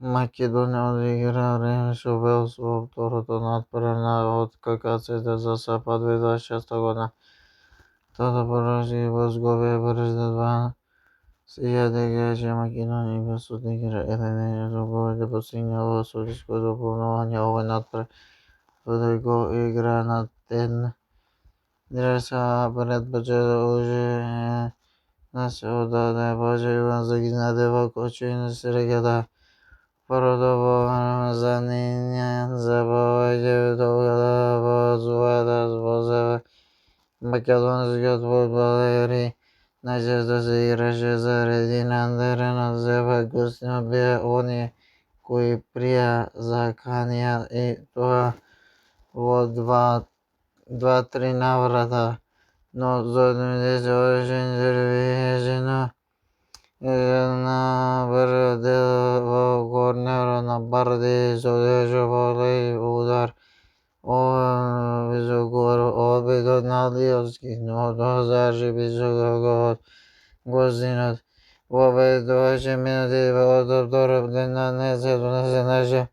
Македонија одигра ремис со Велс во второто натпревар од ККЦ за САП 2026 година. Toto поражи во Скопје пред 20.000 играчи. Македонија и Велс одигра 1-1 голите постигнати во судиското дополнување. Овој натпревар води гол игра на тенисерка пред почетокот ужин да се одаде почит за Генадиева Кочијачи. Среќата првото полувреме за нив запоаѓа тогава во својата возева. Македонскиот фудбалери најчесто се играше заредина на теренот, сепак гостина беа оние кои прија заканија и тоа во 2-3 наврата, но зоднивните се одлични интервјуи на првиот дел во корнерот на Барди со тежок поглед и удар висок од одбиток на Лиовски, но тоа заврши високо од гостинот. Во 52 минути од вториот дел не се донесе,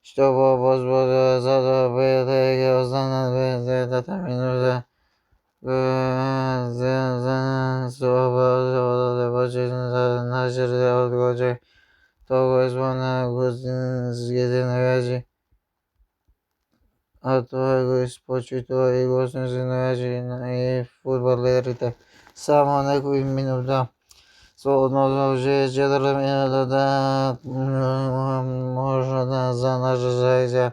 што го возбудило, затоа победата ќе остане во третата минута. Со се одаде почит на 4 Кочијачи, тоа го исполнија гостинските навијачи, а тоа го испочитува и гостинските навијачи и фудбалерите. Само неколку минути со одмор во 64 минута можна за наша селекција.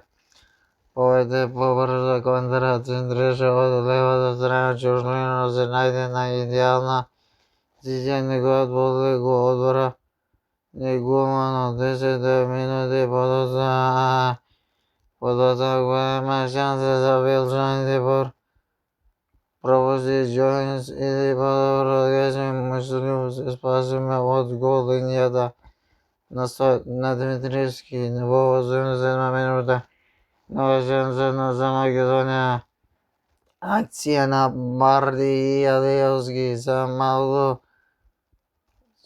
Повеќе побрза контрацентрираше од левата страна. Ќорчлинов се најде на идеална позиција, неговиот поглед го одбра голманот. 10 минути подоцна голема шанса за Велчаните пропусти Џојнс или подобро да кажеме Муслим се спасиме од гол линијата на Димитриевски во 87 минута. Нова шанса за Македонија. Акција на Барди и Алиевски за малку.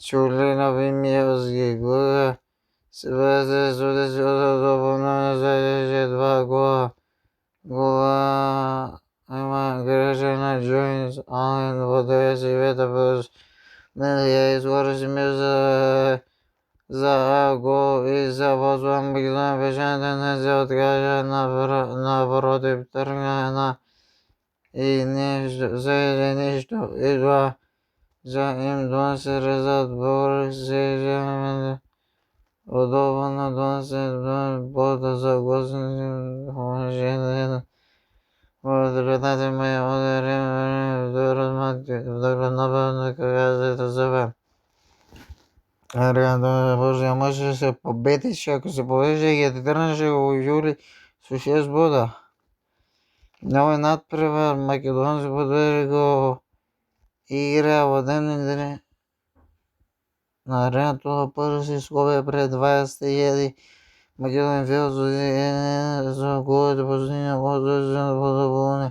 Ќорчлинов и Миовски кога се влезе судиското дополнување следеше 2 гола. Има грешка на Џојнс Ален во 95 минута ја искористи место за гол и се позва Македонија. Пешаните не се откажаа напротив, тргнаа и ништо идоа за им донесе резултат. Во 67 од дополно донесе бода за гостински помошење. Во 19 мај одигра вториот напад на ККЗ. Аргентина Божија можеше се победеше, ако се победеше ќе тргнеше во јули со 6 бода. На овој натпревар македонски фудбалери го играа во дневните на арената ПРС Скопје пред 20.000. Македонија Велс одигра 1-1 со голите постигнати во судиското дополнување.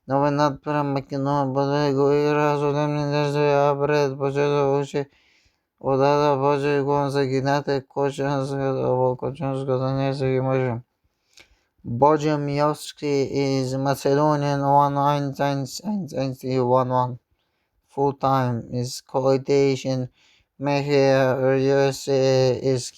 На овој натпревар македонски фудбалери го играа во дневните а пред почетокот уште одадоа почит гол за Генадиева Кочијачи во Кочијачкото не се ги може. Bojan Miovski is Macedonian 1-1 full time is quotation Mehia USA is